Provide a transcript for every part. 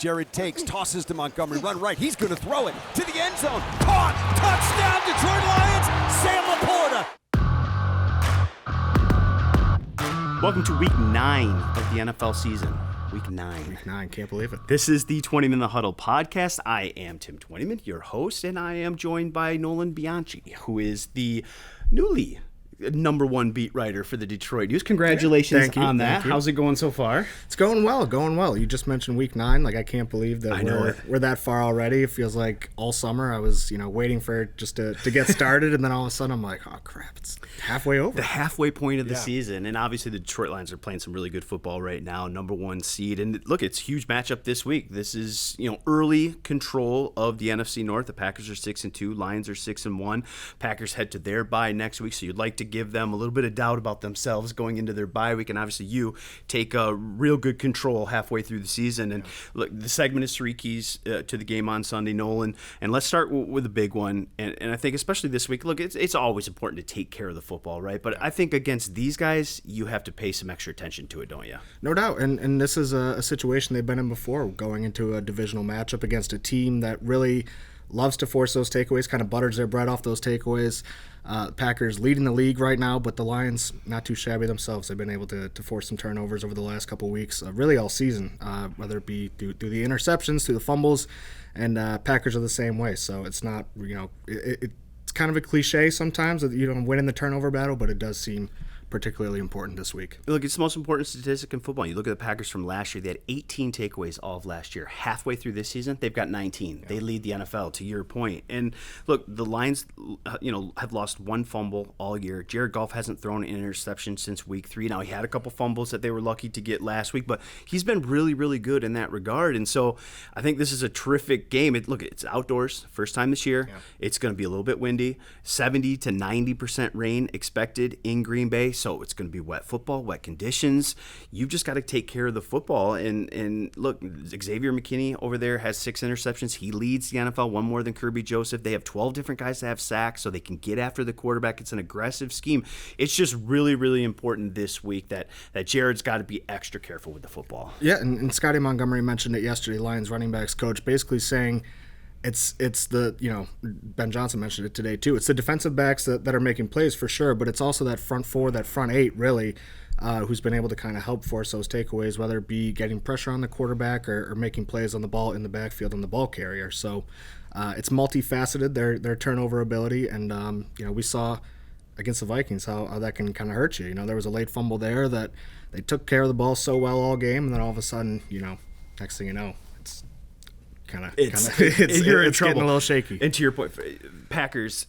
Jared takes, tosses to Montgomery, run right. He's going to throw it to the end zone. Caught! Touchdown, Detroit Lions! Sam Laporta! Welcome to week 9 of the NFL season. Week 9. Week 9, can't believe it. This is the Twentyman the Huddle podcast. I am Tim Twentyman, your host, and I am joined by Nolan Bianchi, who is the newly number one beat writer for the Detroit News. Congratulations on that. How's it going so far? It's going well. You just mentioned week 9. Like, I can't believe that we're that far already. It feels like all summer I was, waiting for it just to get started, and then all of a sudden I'm like, oh crap, it's halfway over. The halfway point of the season, and obviously the Detroit Lions are playing some really good football right now, number one seed. And look, it's a huge matchup this week. This is, early control of the NFC North. The Packers are 6-2, Lions are 6-1. Packers head to their bye next week, so you'd like to give them a little bit of doubt about themselves going into their bye week, and obviously you take real good control halfway through the season. And look, the segment is 3 keys to the game on Sunday, Nolan, and let's start with a big one. And I think especially this week, look, it's always important to take care of the football, right? But I think against these guys, you have to pay some extra attention to it, don't you? No doubt, and this is a situation they've been in before, going into a divisional matchup against a team that really loves to force those takeaways, kind of butters their bread off those takeaways. Packers leading the league right now, but the Lions not too shabby themselves. They've been able to force some turnovers over the last couple of weeks, really all season, whether it be through the interceptions, through the fumbles, and Packers are the same way. So it's not, it's kind of a cliche sometimes that winning the turnover battle, but it does seem particularly important this week. Look, it's the most important statistic in football. You look at the Packers from last year, they had 18 takeaways all of last year. Halfway through this season, they've got 19. Yeah. They lead the NFL, to your point. And look, the Lions, have lost one fumble all year. Jared Goff hasn't thrown an interception since week 3. Now, he had a couple fumbles that they were lucky to get last week, but he's been really, really good in that regard. And so I think this is a terrific game. It's outdoors, first time this year. Yeah. It's going to be a little bit windy, 70 to 90% rain expected in Green Bay. So it's going to be wet football, wet conditions. You've just got to take care of the football. And look, Xavier McKinney over there has 6 interceptions. He leads the NFL, one more than Kerby Joseph. They have 12 different guys that have sacks, so they can get after the quarterback. It's an aggressive scheme. It's just really, really important this week that Jared's got to be extra careful with the football. Yeah, and Scotty Montgomery mentioned it yesterday, Lions running backs coach, basically saying it's the, Ben Johnson mentioned it today too. It's the defensive backs that are making plays for sure, but it's also that front 4, that front 8 really, who's been able to kind of help force those takeaways, whether it be getting pressure on the quarterback or making plays on the ball in the backfield on the ball carrier. So it's multifaceted, their turnover ability, and we saw against the Vikings how that can kind of hurt you. There was a late fumble there that they took care of the ball so well all game, and then all of a sudden, next thing you know, it's getting a little shaky. And to your point, Packers,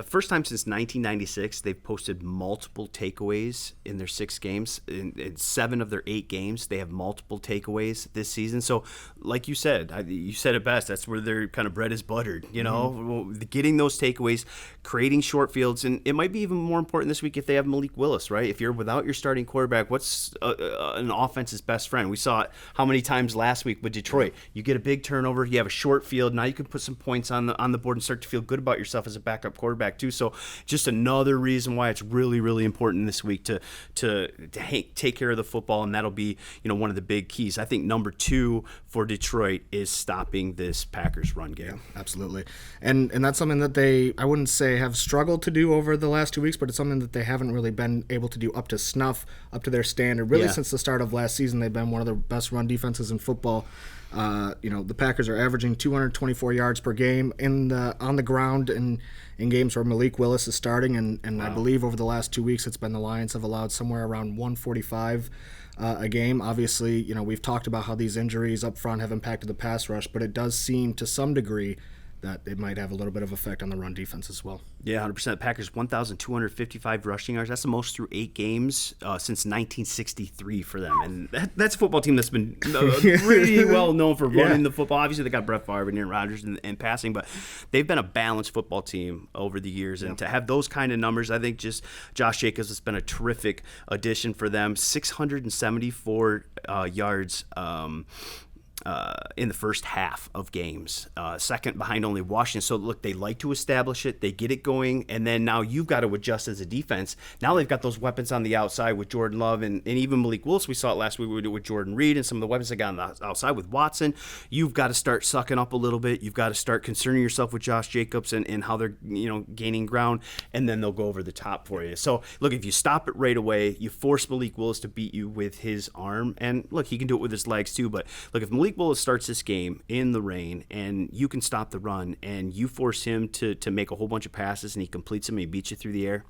first time since 1996, they've posted multiple takeaways in their 6 games. In 7 of their 8 games, they have multiple takeaways this season. So, like you said it best. That's where their kind of bread is buttered. Getting those takeaways, creating short fields, and it might be even more important this week if they have Malik Willis. Right? If you're without your starting quarterback, what's an offense's best friend? We saw it how many times last week with Detroit. You get a big turnover. You have a short field. Now you can put some points on the board and start to feel good about yourself as a backup quarterback too. So just another reason why it's really, really important this week to take care of the football, and that'll be one of the big keys. I think number 2 for Detroit is stopping this Packers run game. Yeah, absolutely, and that's something that I wouldn't say have struggled to do over the last 2 weeks, but it's something that they haven't really been able to do up to snuff, up to their standard. Really, since the start of last season, they've been one of the best run defenses in football. The Packers are averaging 224 yards per game on the ground in games where Malik Willis is starting, and wow. I believe over the last 2 weeks it's been the Lions have allowed somewhere around 145 a game. Obviously, we've talked about how these injuries up front have impacted the pass rush, but it does seem to some degree that it might have a little bit of effect on the run defense as well. Yeah, 100%. Packers 1,255 rushing yards. That's the most through 8 games since 1963 for them. And that's a football team that's been pretty well known for running the football. Obviously, they got Brett Favre and Aaron Rodgers and passing, but they've been a balanced football team over the years. And to have those kind of numbers, I think just Josh Jacobs has been a terrific addition for them. 674 yards in the first half of games, second behind only Washington. So look, they like to establish it, they get it going, and then now you've got to adjust as a defense. Now they've got those weapons on the outside with Jordan Love and even Malik Willis. We saw it last week with Jordan Reed and some of the weapons they got on the outside with Watson. You've got to start sucking up a little bit. You've got to start concerning yourself with Josh Jacobs and how they're gaining ground, and then they'll go over the top for you. So look, if you stop it right away, you force Malik Willis to beat you with his arm, and look, he can do it with his legs too. But look, if Malik Willis starts this game in the rain and you can stop the run and you force him to make a whole bunch of passes and he completes them and he beats you through the air,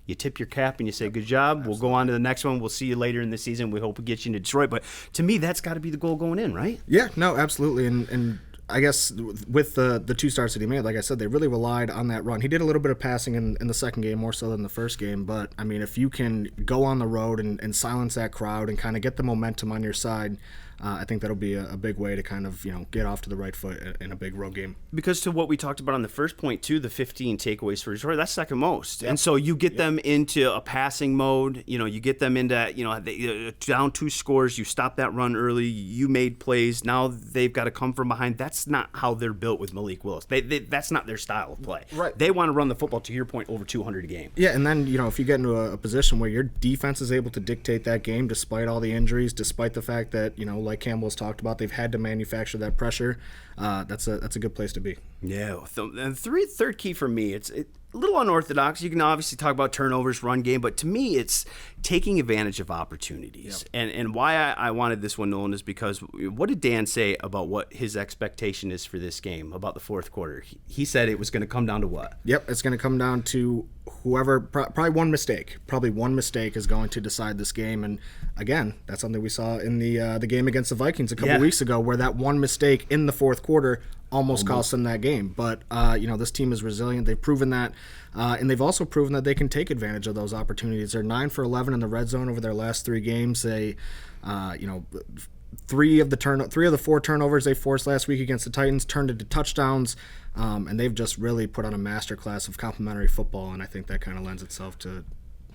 you tip your cap and you say, good job. Absolutely. We'll go on to the next one. We'll see you later in the season. We hope we get you into Detroit. But to me, that's got to be the goal going in, right? Yeah, no, absolutely. And I guess with the two starts that he made, like I said, they really relied on that run. He did a little bit of passing in the second game, more so than the first game. But, I mean, if you can go on the road and silence that crowd and kind of get the momentum on your side, I think that'll be a big way to kind of, get off to the right foot in a big road game. Because to what we talked about on the first point, too, the 15 takeaways for Detroit, that's second most. Yep. And so you get them into a passing mode. You get them into, down 2 scores. You stop that run early. You made plays. Now they've got to come from behind. That's not how they're built with Malik Willis. That's not their style of play. Right. They want to run the football, to your point, over 200 a game. Yeah, and then, if you get into a position where your defense is able to dictate that game despite all the injuries, despite the fact that, like Campbell has talked about, they've had to manufacture that pressure. That's a good place to be. Yeah. And third key for me, it's a little unorthodox. You can obviously talk about turnovers, run game, but to me, it's taking advantage of opportunities. Yep. And why I wanted this one, Nolan, is because what did Dan say about what his expectation is for this game, about the fourth quarter? He said it was going to come down to what? Yep, it's going to come down to whoever, probably one mistake. Probably one mistake is going to decide this game. And again, that's something we saw in the game against the Vikings a couple weeks ago, where that one mistake in the fourth quarter almost cost them that game. But, this team is resilient. They've proven that. And they've also proven that they can take advantage of those opportunities. They're 9 for 11 in the red zone over their last 3 games. They, 3 of the 4 turnovers they forced last week against the Titans turned into touchdowns. And they've just really put on a masterclass of complementary football, and I think that kind of lends itself to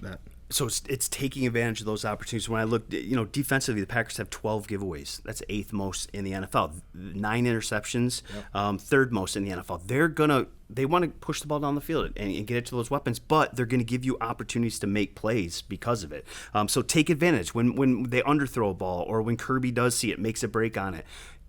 that. So it's taking advantage of those opportunities. When I look, defensively, the Packers have 12 giveaways. That's 8th most in the NFL. 9 interceptions, yep. 3rd most in the NFL. They want to push the ball down the field and get it to those weapons, but they're going to give you opportunities to make plays because of it. So take advantage. When they underthrow a ball, or when Kerby does see it, makes a break on it,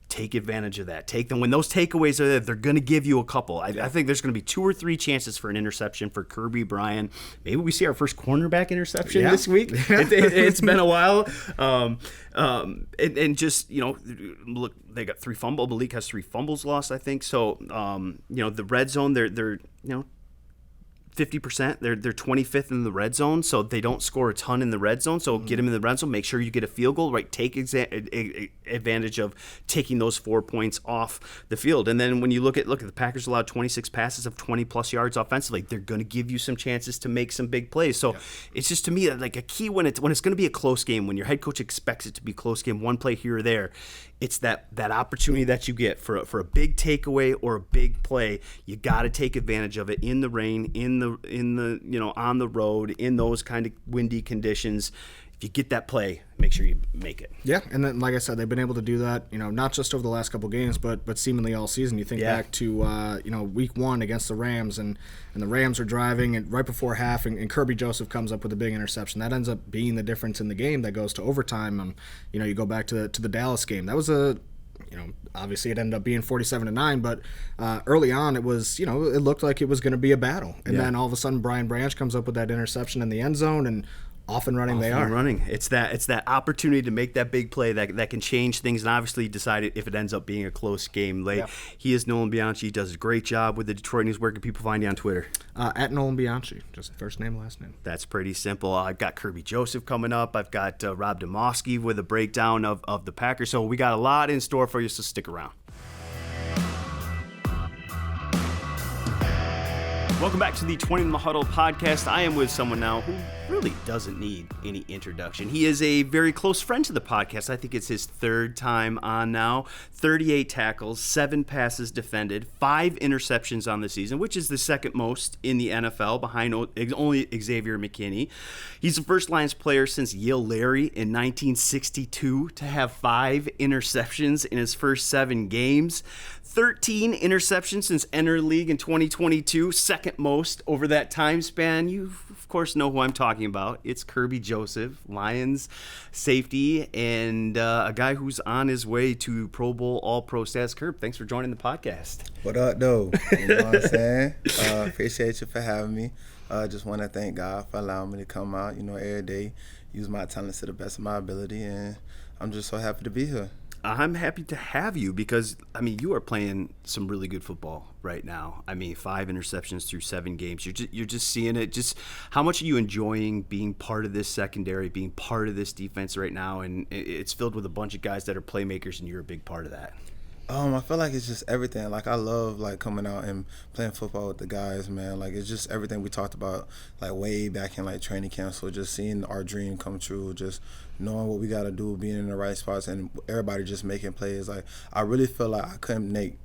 take advantage of that. Take them. When those takeaways are there, they're going to give you a couple. I think there's going to be 2 or 3 chances for an interception for Kerby Bryant. Maybe we see our first cornerback interception this week. It's been a while. And just, look, they got 3 fumbles. Malik has 3 fumbles lost, I think. So, the red zone, they're 50%. They're 25th in the red zone, so they don't score a ton in the red zone. So get them in the red zone. Make sure you get a field goal. Right, take advantage of taking those 4 points off the field. And then when you look at the Packers allowed 26 passes of 20+ yards offensively. They're going to give you some chances to make some big plays. So it's just, to me, like a key when it's going to be a close game, when your head coach expects it to be a close game, one play here or there. It's that opportunity that you get for a big takeaway or a big play. You got to take advantage of it in the rain, in the on the road, in those kind of windy conditions. If you get that play, make sure you make it. Yeah, and then, like I said, they've been able to do that, not just over the last couple games, but seemingly all season. You think back to, week 1 against the Rams, and the Rams are driving, and right before half, and Kerby Joseph comes up with a big interception. That ends up being the difference in the game that goes to overtime. And, you go back to the Dallas game. That was obviously it ended up being 47-9, but early on it was, it looked like it was going to be a battle. And then all of a sudden Brian Branch comes up with that interception in the end zone, and off and running they are. Running. It's that opportunity to make that big play that can change things, and obviously decide if it ends up being a close game late. Yeah. He is Nolan Bianchi. He does a great job with the Detroit News. Where can people find you on Twitter? At Nolan Bianchi. Just first name, last name. That's pretty simple. I've got Kerby Joseph coming up. I've got Rob Demovsky with a breakdown of the Packers. So we got a lot in store for you, so stick around. Welcome back to the Twentyman Huddle podcast. I am with someone now who really doesn't need any introduction. He is a very close friend to the podcast. I think it's his third time on now. 38 tackles, 7 passes defended, 5 interceptions on the season, which is the second most in the NFL behind only Xavier McKinney. He's the first Lions player since Yale Larry in 1962 to have 5 interceptions in his first 7 games. 13 interceptions since entering the league in 2022, second most over that time span. You, of course, know who I'm talking about. It's Kerby Joseph, Lions safety, and a guy who's on his way to Pro Bowl All-Pro status. Kerb, thanks for joining the podcast. What up, though? You know what I'm saying? Appreciate you for having me. Just want to thank God for allowing me to come out, every day, use my talents to the best of my ability, and I'm just so happy to be here. I'm happy to have you because, you are playing some really good football right now. 5 interceptions through 7 games. You're just seeing it. Just how much are you enjoying being part of this secondary, being part of this defense right now? And it's filled with a bunch of guys that are playmakers, and you're a big part of that. I feel like it's just everything. Like, I love, coming out and playing football with the guys, man. Like, it's just everything we talked about, way back in, training camp. So just seeing our dream come true, just knowing what we got to do, being in the right spots, and everybody just making plays. Like, I really feel like I couldn't make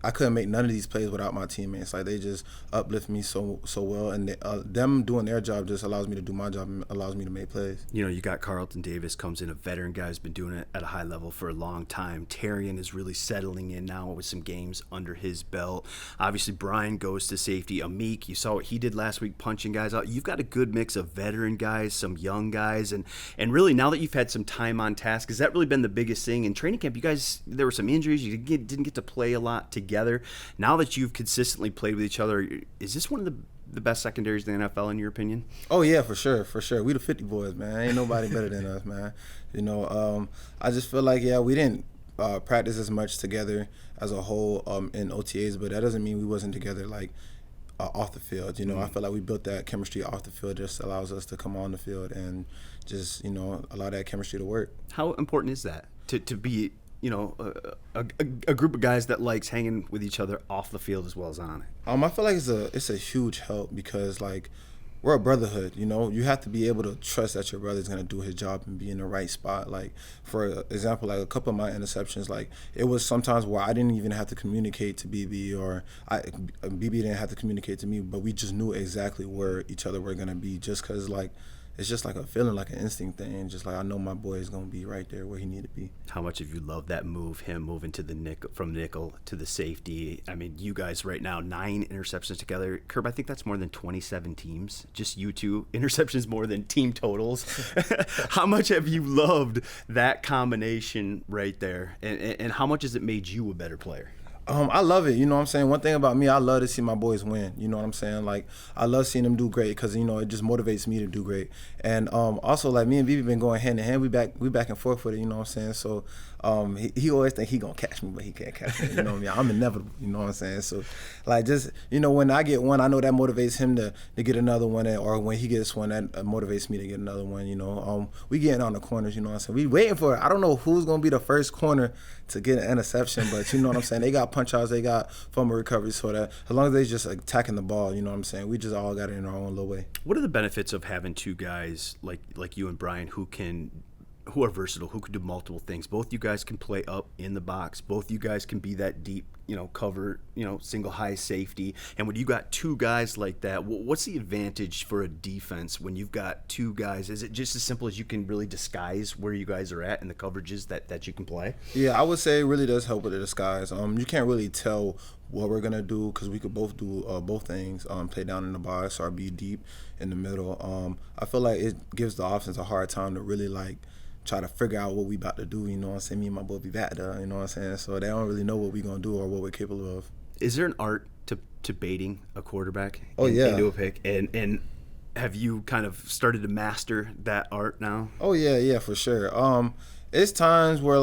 none of these plays without my teammates. Like, they just uplift me so well, and them doing their job just allows me to do my job and allows me to make plays. You got Carlton Davis comes in, a veteran guy who's been doing it at a high level for a long time. Terrian is really settling in now with some games under his belt. Obviously, Brian goes to safety. Amik, you saw what he did last week, punching guys out. You've got a good mix of veteran guys, some young guys, and really now that you've had some time on task, has that really been the biggest thing in training camp? You guys, there were some injuries, you didn't get to play a lot together. Now that you've consistently played with each other, is this one of the best secondaries in the NFL in your opinion? Oh yeah, for sure. We the 50 boys, man. Ain't nobody better than us, man. I just feel like we didn't practice as much together as a whole in OTAs, but that doesn't mean we wasn't together off the field. I feel like we built that chemistry off the field. Just allows us to come on the field and just allow that chemistry to work. How important is that to be a group of guys that likes hanging with each other off the field as well as on it? I feel like it's a huge help because we're a brotherhood, You have to be able to trust that your brother's going to do his job and be in the right spot. For example, a couple of my interceptions, it was sometimes where I didn't even have to communicate to BB or BB didn't have to communicate to me, but we just knew exactly where each other were going to be just because, it's just like a feeling, like an instinct thing. Just I know my boy is going to be right there where he need to be. How much have you loved that move, him moving to the nickel, from nickel to the safety? You guys right now, 9 interceptions together. Kerb, I think that's more than 27 teams. Just you two. Interceptions more than team totals. How much have you loved that combination right there? And how much has it made you a better player? I love it. What I'm saying? One thing about me, I love to see my boys win. You know what I'm saying? I love seeing them do great because, it just motivates me to do great. And also, me and Vivi been going hand in hand. We back and forth with it, you know what I'm saying? So he always think he going to catch me, but he can't catch me. You know what I mean? I'm inevitable, you know what I'm saying? So, just, when I get one, I know that motivates him to get another one. Or when he gets one, that motivates me to get another one, We getting on the corners, you know what I'm saying? We waiting for it. I don't know who's going to be the first corner to get an interception, but you know what I'm saying? They got punch outs, they got fumble recovery, so that as long as they just attacking the ball, you know what I'm saying? We just all got it in our own little way. What are the benefits of having two guys like you and Brian who are versatile, who can do multiple things? Both you guys can play up in the box. Both you guys can be that deep, cover, single high safety. And when you got two guys like that, what's the advantage for a defense when you've got two guys? Is it just as simple as you can really disguise where you guys are at and the coverages that you can play? Yeah, I would say it really does help with the disguise. You can't really tell what we're gonna do because we could both do both things, play down in the box or be deep in the middle. I feel like it gives the offense a hard time to really try to figure out what we about to do, you know what I'm saying? Me and my boy be back there, you know what I'm saying? So they don't really know what we gonna do or what we're capable of. Is there an art to baiting a quarterback into a pick? And have you kind of started to master that art now? Oh yeah, for sure. It's times where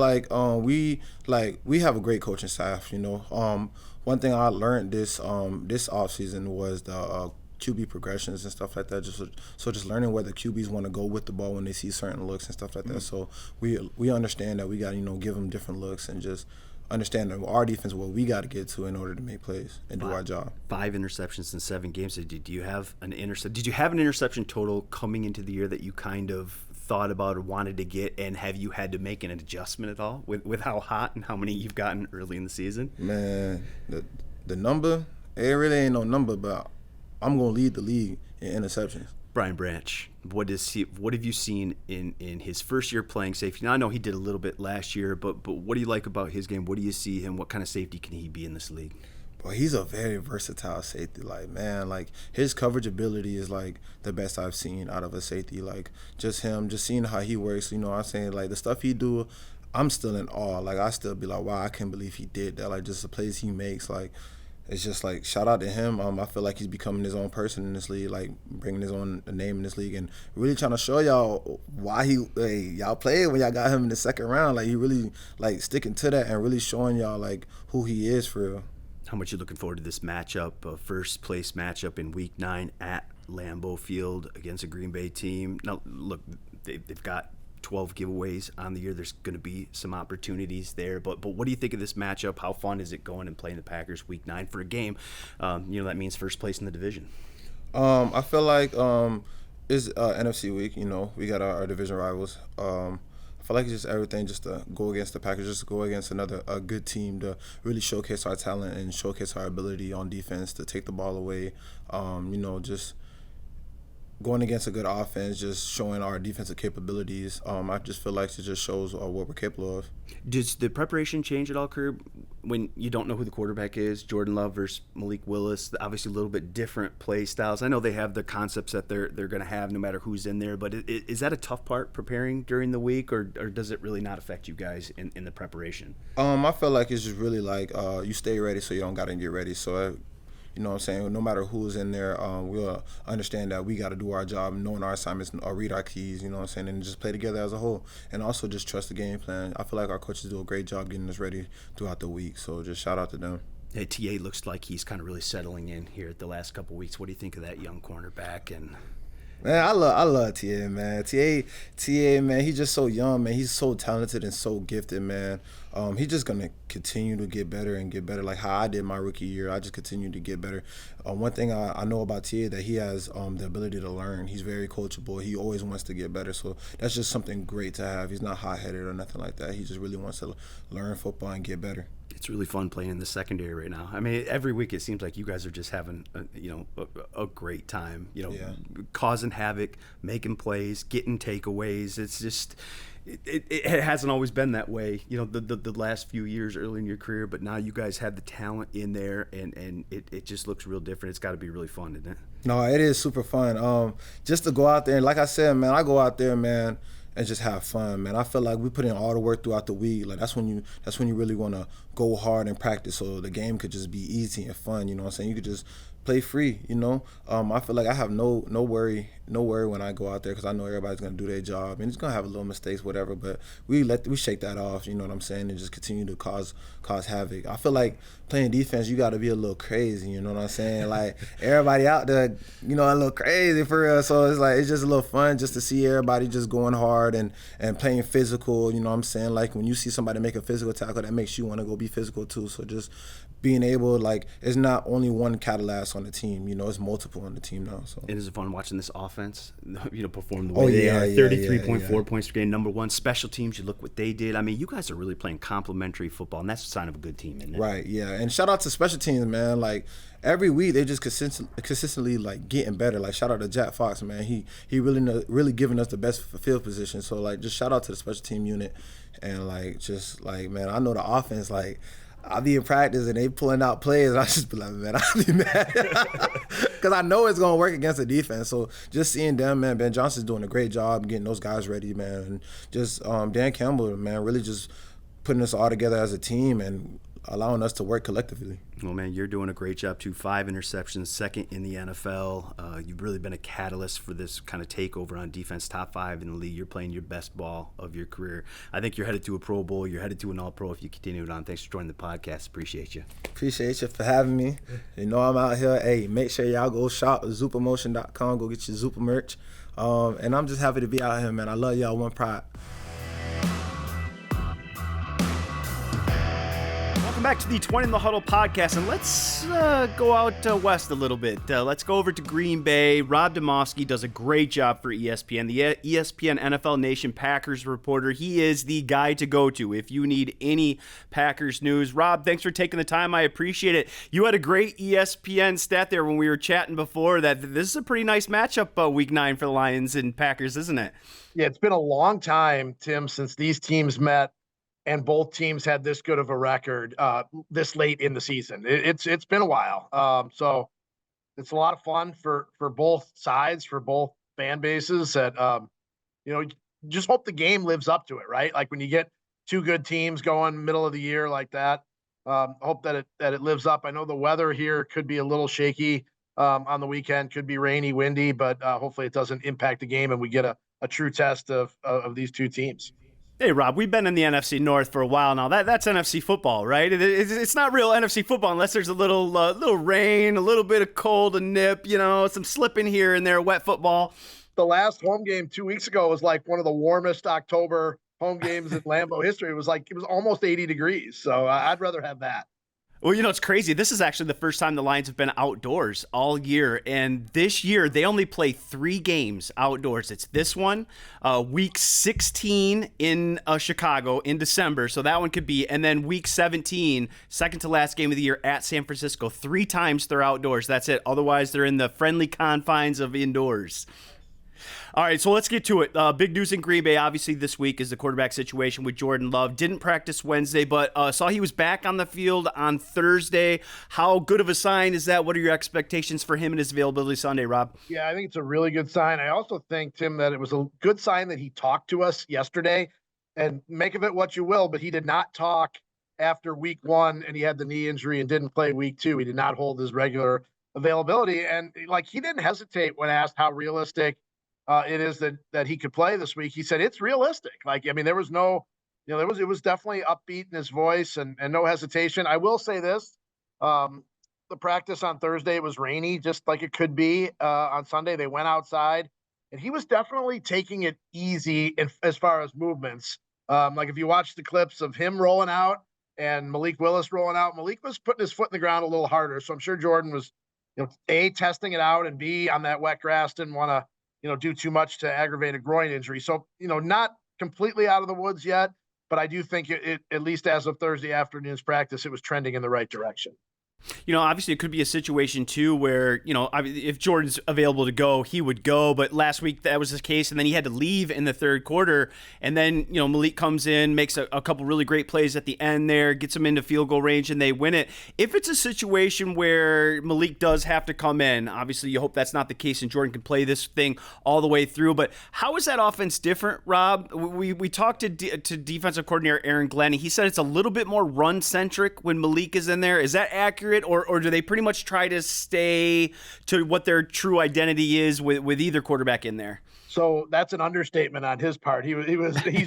we have a great coaching staff, One thing I learned this offseason was the QB progressions and stuff like that. Just learning where the QBs want to go with the ball when they see certain looks and stuff like that. So we understand that we got give them different looks and just understand that our defense what we got to get to in order to make plays and do our job. 5 interceptions in 7 games. Did you have an Did you have an interception total coming into the year that you kind of thought about or wanted to get, and have you had to make an adjustment at all with how hot and how many you've gotten early in the season? Man, the number, it really ain't no number, but I'm gonna lead the league in interceptions. Brian Branch, what have you seen in his first year playing safety? Now I know he did a little bit last year, but what do you like about his game? What do you see him? What kind of safety can he be in this league? Well, he's a very versatile safety. Like, man, like his coverage ability is like the best I've seen out of a safety. Like just seeing how he works. You know what I'm saying? Like the stuff he do, I'm still in awe. Like I still be like, wow, I can't believe he did that. Like just the plays he makes, like. It's just like shout out to him. I feel like he's becoming his own person in this league, like bringing his own name in this league, and really trying to show y'all why y'all played when y'all got him in the second round. Like he really like sticking to that and really showing y'all like who he is for real. How much you looking forward to this matchup, first place matchup in Week 9 at Lambeau Field against a Green Bay team? Now look, they've got 12 giveaways on the year. There's going to be some opportunities there, but what do you think of this matchup? How fun is it going and playing the Packers Week 9 for a game? That means first place in the division. I feel like it's NFC week. You know, we got our division rivals. I feel like it's just everything just to go against the Packers, just to go against a good team to really showcase our talent and showcase our ability on defense to take the ball away. Just going against a good offense, just showing our defensive capabilities. I just feel like it just shows what we're capable of. Does the preparation change at all, Kerb, when you don't know who the quarterback is? Jordan Love versus Malik Willis, obviously a little bit different play styles. I know they have the concepts that they're going to have no matter who's in there, but is that a tough part preparing during the week, or does it really not affect you guys in the preparation? I feel like it's just really like you stay ready so you don't got to get ready. So you know what I'm saying? No matter who's in there, we'll understand that we got to do our job, knowing our assignments, read our keys, you know what I'm saying, and just play together as a whole. And also just trust the game plan. I feel like our coaches do a great job getting us ready throughout the week, so just shout out to them. Hey, TA looks like he's kind of really settling in here at the last couple of weeks. What do you think of that young cornerback? And man, I love TA, man. TA, man, he's just so young, man. He's so talented and so gifted, man. He's just going to continue to get better and get better. Like how I did my rookie year, I just continue to get better. One thing I know about TA that he has the ability to learn. He's very coachable. He always wants to get better. So that's just something great to have. He's not hot-headed or nothing like that. He just really wants to learn football and get better. It's really fun playing in the secondary right now. I mean, every week it seems like you guys are just having, a great time. Causing havoc, making plays, getting takeaways. It's just, it hasn't always been that way. The last few years early in your career, but now you guys have the talent in there, and it just looks real different. It's got to be really fun, isn't it? No, it is super fun. Just to go out there and like I said, man, I go out there, man, and just have fun, man. I feel like we put in all the work throughout the week. Like that's when you really want to go hard and practice, so the game could just be easy and fun. You know what I'm saying? You could just play free. I feel like I have no worry when I go out there because I know everybody's gonna do their job and it's gonna have a little mistakes, whatever. But we shake that off. You know what I'm saying? And just continue to cause havoc. I feel like playing defense, you got to be a little crazy. You know what I'm saying? Like everybody out there, a little crazy for real. So it's like it's just a little fun just to see everybody just going hard and playing physical. You know what I'm saying? Like when you see somebody make a physical tackle, that makes you want to go be physical too. So just being able, like, it's not only one Cadillac on the team, it's multiple on the team now. So it is fun watching this offense, perform the way they are. 33.4 points per game, number one. Special teams, you look what they did. I mean, you guys are really playing complementary football, and that's a sign of a good team, isn't it? Right, yeah. And shout out to special teams, man. Like, every week they just consistently like getting better. Like, shout out to Jack Fox, man. He really giving us the best field position. So, like, just shout out to the special team unit. And, like, just, like, man, I know the offense, like, I'll be in practice and they pulling out plays and I just be like, man, I'll be mad. Because I know it's going to work against the defense. So just seeing them, man, Ben Johnson's doing a great job getting those guys ready, man. And just Dan Campbell, man, really just putting us all together as a team and allowing us to work collectively. Well, man, you're doing a great job, too. 5 interceptions, second in the NFL. You've really been a catalyst for this kind of takeover on defense, top 5 in the league. You're playing your best ball of your career. I think you're headed to a Pro Bowl. You're headed to an All-Pro if you continue it on. Thanks for joining the podcast. Appreciate you. Appreciate you for having me. I'm out here. Hey, make sure y'all go shop at zupamotion.com. Go get your Zupa merch. And I'm just happy to be out here, man. I love y'all. One pride. Welcome back to the Twenty in the Huddle podcast, and let's go out west a little bit. Let's go over to Green Bay. Rob Demovsky does a great job for ESPN, the ESPN NFL Nation Packers reporter. He is the guy to go to if you need any Packers news. Rob, thanks for taking the time. I appreciate it. You had a great ESPN stat there when we were chatting before that this is a pretty nice matchup Week 9 for the Lions and Packers, isn't it? Yeah, it's been a long time, Tim, since these teams met and both teams had this good of a record this late in the season. It's been a while. So it's a lot of fun for both sides, for both fan bases. That just hope the game lives up to it, right? Like when you get two good teams going middle of the year like that, hope that it lives up. I know the weather here could be a little shaky on the weekend, could be rainy, windy, but hopefully it doesn't impact the game and we get a true test of these two teams. Hey, Rob, we've been in the NFC North for a while now. That's NFC football, right? It's not real NFC football unless there's a little rain, a little bit of cold, a nip, some slipping here and there, wet football. The last home game 2 weeks ago was like one of the warmest October home games in Lambeau history. It was almost 80 degrees. So I'd rather have that. Well, it's crazy. This is actually the first time the Lions have been outdoors all year. And this year, they only play 3 games outdoors. It's this one, week 16 in Chicago in December. So that one could be. And then week 17, second to last game of the year at San Francisco. 3 times they're outdoors. That's it. Otherwise, they're in the friendly confines of indoors. All right, so let's get to it. Big news in Green Bay, obviously, this week is the quarterback situation with Jordan Love. Didn't practice Wednesday, but saw he was back on the field on Thursday. How good of a sign is that? What are your expectations for him and his availability Sunday, Rob? Yeah, I think it's a really good sign. I also think, Tim, that it was a good sign that he talked to us yesterday. And make of it what you will, but he did not talk after week 1, and he had the knee injury and didn't play week 2. He did not hold his regular availability. And, he didn't hesitate when asked how realistic it is that he could play this week. He said it's realistic. There was no, it was definitely upbeat in his voice and no hesitation. I will say this: the practice on Thursday, it was rainy, just like it could be on Sunday. They went outside, and he was definitely taking it easy as far as movements. If you watch the clips of him rolling out and Malik Willis rolling out, Malik was putting his foot in the ground a little harder. So I'm sure Jordan was, A, testing it out, and B, on that wet grass, didn't want to do too much to aggravate a groin injury. So, not completely out of the woods yet, but I do think it at least as of Thursday afternoon's practice, it was trending in the right direction. Obviously it could be a situation too where, if Jordan's available to go, he would go. But last week that was the case, and then he had to leave in the third quarter. And then, Malik comes in, makes a couple really great plays at the end there, gets him into field goal range, and they win it. If it's a situation where Malik does have to come in, obviously you hope that's not the case and Jordan can play this thing all the way through. But how is that offense different, Rob? We talked to defensive coordinator Aaron Glennie. He said it's a little bit more run-centric when Malik is in there. Is that accurate? Or do they pretty much try to stay to what their true identity is with either quarterback in there? So that's an understatement on his part. He's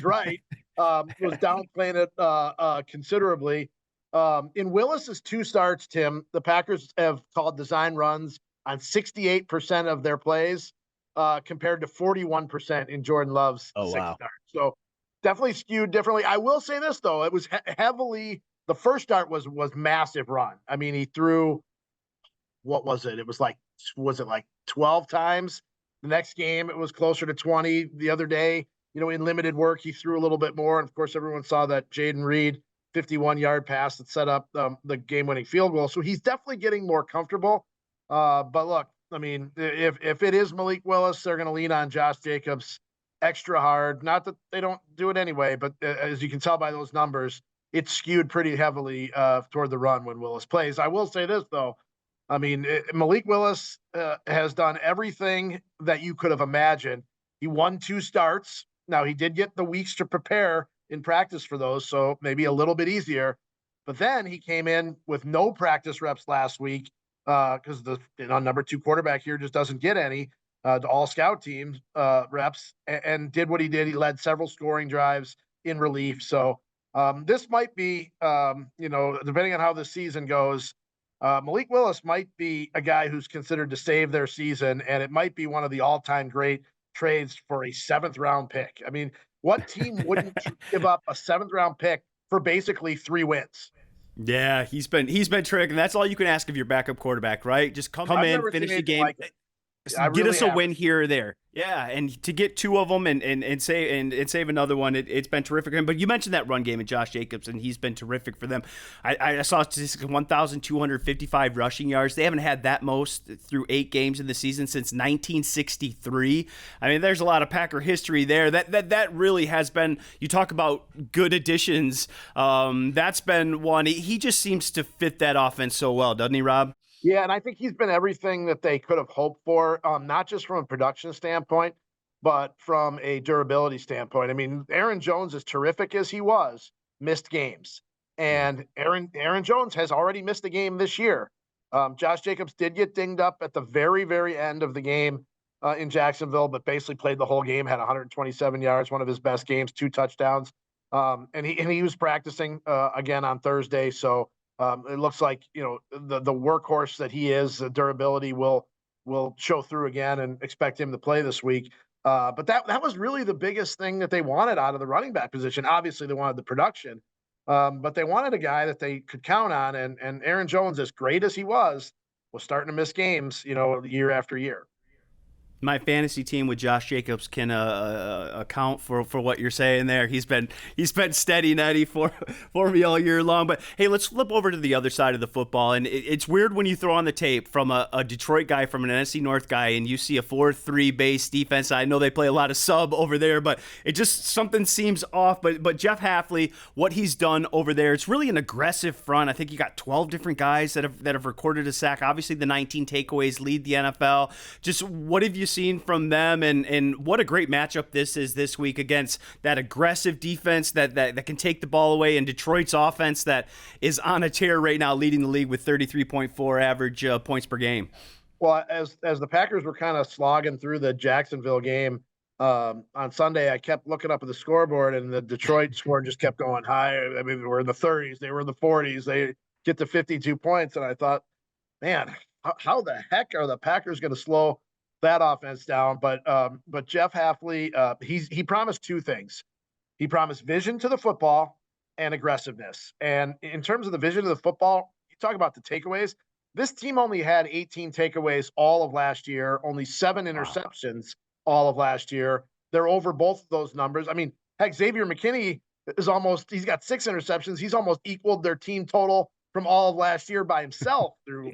right. Was downplaying it considerably. In Willis's 2 starts, Tim, the Packers have called design runs on 68% of their plays, compared to 41% in Jordan Love's 6 starts. So definitely skewed differently. I will say this though, it was heavily. The first start was massive run. He threw, what was it? It was like 12 times? The next game, it was closer to 20. The other day, in limited work, he threw a little bit more. And of course, everyone saw that Jaden Reed 51-yard pass that set up the game-winning field goal. So he's definitely getting more comfortable. But look, if it is Malik Willis, they're going to lean on Josh Jacobs extra hard. Not that they don't do it anyway, but as you can tell by those numbers, it's skewed pretty heavily toward the run when Willis plays. I will say this, though. Malik Willis has done everything that you could have imagined. He won 2 starts. Now, he did get the weeks to prepare in practice for those, so maybe a little bit easier. But then he came in with no practice reps last week because the number 2 quarterback here just doesn't get any to all scout teams reps and did what he did. He led several scoring drives in relief. So this might be, depending on how the season goes, Malik Willis might be a guy who's considered to save their season, and it might be one of the all-time great trades for a 7th-round pick. What team wouldn't give up a 7th-round pick for basically 3 wins? Yeah, he's been terrific, and that's all you can ask of your backup quarterback, right? Just come I've in, never finish seen the anything game. like it. I Get really us a haven't. win here or there. Yeah, and to get two of them and save another one, it's been terrific. But you mentioned that run game and Josh Jacobs, and he's been terrific for them. I saw statistics 1,255 rushing yards. They haven't had that most through 8 games in the season since 1963. I mean, there's a lot of Packer history there. That really has been. You talk about good additions. That's been one. He just seems to fit that offense so well, doesn't he, Rob? Yeah, and I think he's been everything that they could have hoped for, not just from a production standpoint, but from a durability standpoint. I mean, Aaron Jones, as terrific as he was, missed games, and Aaron Jones has already missed a game this year. Josh Jacobs did get dinged up at the very, very end of the game in Jacksonville, but basically played the whole game, had 127 yards, one of his best games, 2 touchdowns, and he was practicing again on Thursday, so. It looks like the workhorse that he is, the durability will show through again, and expect him to play this week. But that was really the biggest thing that they wanted out of the running back position. Obviously, they wanted the production, but they wanted a guy that they could count on. And Aaron Jones, as great as he was starting to miss games, year after year. My fantasy team with Josh Jacobs can account for what you're saying there. He's been steady Nettie for me all year long. But hey, let's flip over to the other side of the football. And it's weird when you throw on the tape from a Detroit guy, from an NFC North guy, and you see a 4-3 base defense. I know they play a lot of sub over there, but it just something seems off. But Jeff Hafley, what he's done over there, it's really an aggressive front. I think you got 12 different guys that have recorded a sack. Obviously, the 19 takeaways lead the NFL. Just what have you seen from them, and what a great matchup this is this week against that aggressive defense that can take the ball away, and Detroit's offense that is on a tear right now, leading the league with 33.4 average points per game. Well, as the Packers were kind of slogging through the Jacksonville game on Sunday, I kept looking up at the scoreboard, and the Detroit score just kept going high. I mean, they were in the 30s, they were in the 40s, they get to 52 points, and I thought, man, how the heck are the Packers going to slow that offense down? But Jeff Hafley, he promised 2 things. He promised vision to the football and aggressiveness. And in terms of the vision of the football, you talk about the takeaways. This team only had 18 takeaways all of last year, only 7 interceptions all of last year. They're over both of those numbers. I mean, heck, Xavier McKinney he's got 6 interceptions. He's almost equaled their team total from all of last year by himself through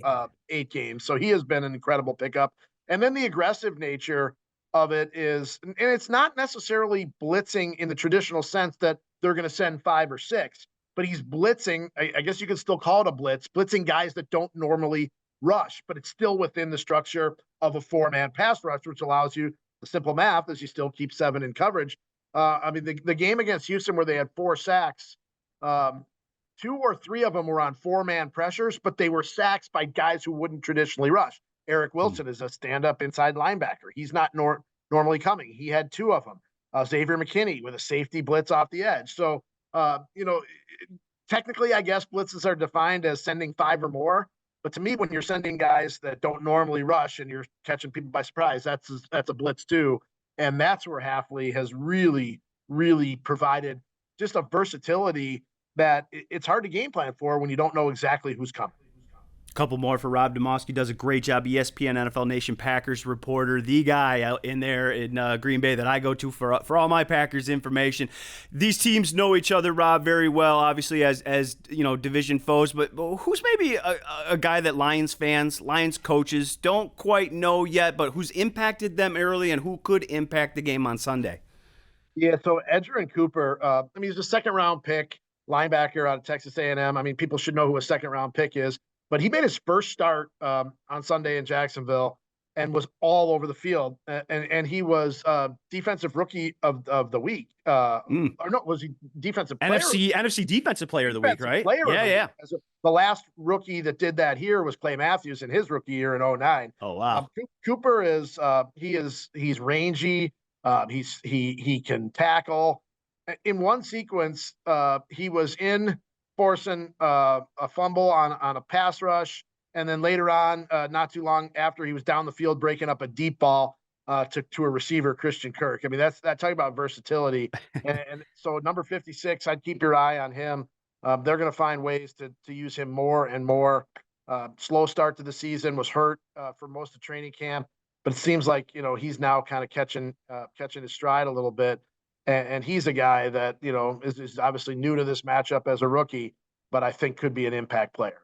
8 games. So he has been an incredible pickup. And then the aggressive nature of it is, and it's not necessarily blitzing in the traditional sense that they're going to send 5 or 6, but he's blitzing. I guess you could still call it a blitz, blitzing guys that don't normally rush, but it's still within the structure of a 4-man pass rush, which allows you the simple math is you still keep 7 in coverage. I mean, the game against Houston where they had 4 sacks, 2 or 3 of them were on 4-man pressures, but they were sacks by guys who wouldn't traditionally rush. Eric Wilson is a stand-up inside linebacker. He's not normally coming. He had 2 of them. Xavier McKinney with a safety blitz off the edge. So, technically, I guess blitzes are defined as sending 5 or more. But to me, when you're sending guys that don't normally rush and you're catching people by surprise, that's a blitz too. And that's where Hafley has really, really provided just a versatility that it's hard to game plan for when you don't know exactly who's coming. Couple more for Rob Demovsky. Does a great job. ESPN NFL Nation Packers reporter, the guy out in there in Green Bay that I go to for all my Packers information. These teams know each other, Rob, very well, obviously as division foes. But who's maybe a guy that Lions fans, Lions coaches don't quite know yet, but who's impacted them early and who could impact the game on Sunday? Yeah, so Edgerrin Cooper. He's a 2nd-round pick, linebacker out of Texas A&M. I mean, people should know who a 2nd-round pick is. But he made his first start on Sunday in Jacksonville and was all over the field. And he was defensive rookie of the week. Or no, was he defensive player? NFC defensive player of the week, right? Yeah. The last rookie that did that here was Clay Matthews in his rookie year in 2009. Oh, wow. Cooper he's rangy. He can tackle. In one sequence, he was in forcing a fumble on a pass rush, and then later on, not too long after, he was down the field breaking up a deep ball to a receiver, Christian Kirk. I mean, that's talking about versatility. and so number 56, I'd keep your eye on him. they're going to find ways to use him more and more. Slow start to the season, was hurt for most of training camp, but it seems like he's now kind of catching his stride a little bit, and he's a guy that is obviously new to this matchup as a rookie, but I think could be an impact player.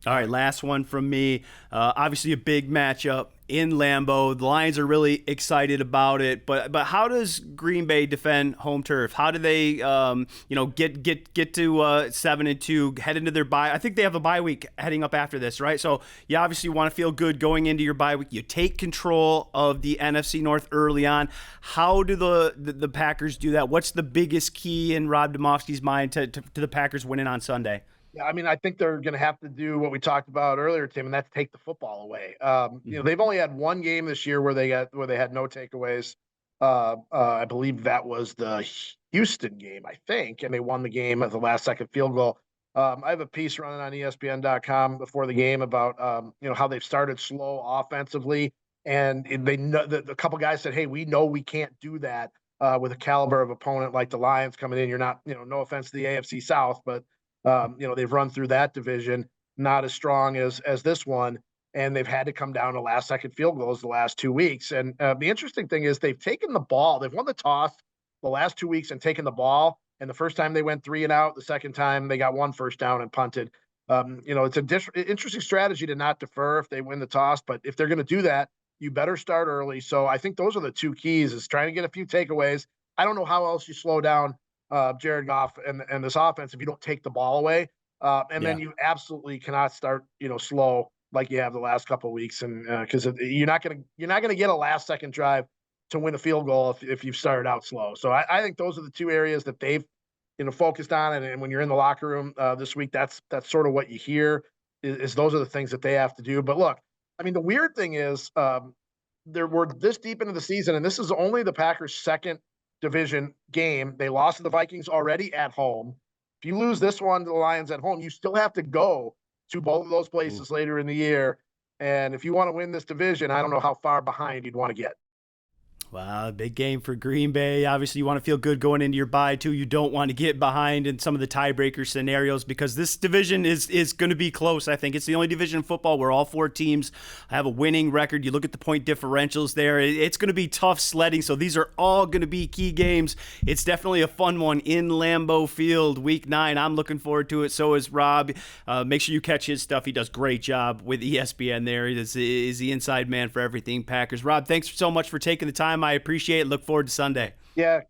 All right, last one from me. Obviously a big matchup in Lambeau. The Lions are really excited about it, but how does Green Bay defend home turf? How do they get to 7-2, head into their bye? I think they have a bye week heading up after this, right? So you obviously want to feel good going into your bye week. You take control of the NFC North early on. How do the Packers do that? What's the biggest key in Rob Demovsky's mind to the Packers winning on Sunday? Yeah, I mean, I think they're going to have to do what we talked about earlier, Tim, and that's take the football away. They've only had one game this year where they had no takeaways. I believe that was the Houston game, I think, and they won the game at the last-second field goal. I have a piece running on ESPN.com before the game about how they've started slow offensively, and they know that a couple guys said, "Hey, we know we can't do that with a caliber of opponent like the Lions coming in. You're not, no offense to the AFC South, but." They've run through that division, not as strong as this one, and they've had to come down to last-second field goals the last 2 weeks. And the interesting thing is they've taken the ball. They've won the toss the last 2 weeks and taken the ball. And the first time they went 3 and out. The second time they got 1 first down and punted. It's an interesting strategy to not defer if they win the toss. But if they're going to do that, you better start early. So I think those are the 2 keys: is trying to get a few takeaways. I don't know how else you slow down Jared Goff and this offense if you don't take the ball away. Then you absolutely cannot start, slow like you have the last couple of weeks. And because you're not going to get a last second drive to win a field goal if you've started out slow. So I think those are the 2 areas that they've, focused on. And when you're in the locker room this week, that's sort of what you hear is those are the things that they have to do. But look, I mean, the weird thing is we're this deep into the season, and this is only the Packers' second division game. They lost to the Vikings already at home. If you lose this one to the Lions at home, you still have to go to both of those places later in the year. And if you want to win this division, I don't know how far behind you'd want to get. Wow, big game for Green Bay. Obviously, you want to feel good going into your bye, too. You don't want to get behind in some of the tiebreaker scenarios because this division is going to be close, I think. It's the only division in football where all 4 teams have a winning record. You look at the point differentials there. It's going to be tough sledding, so these are all going to be key games. It's definitely a fun one in Lambeau Field, Week 9. I'm looking forward to it. So is Rob. Make sure you catch his stuff. He does a great job with ESPN there. He is the inside man for everything Packers. Rob, thanks so much for taking the time. I appreciate it. Look forward to Sunday. Yeah,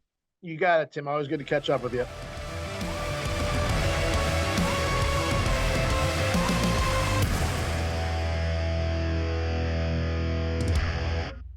you got it, Tim. Always good to catch up with you.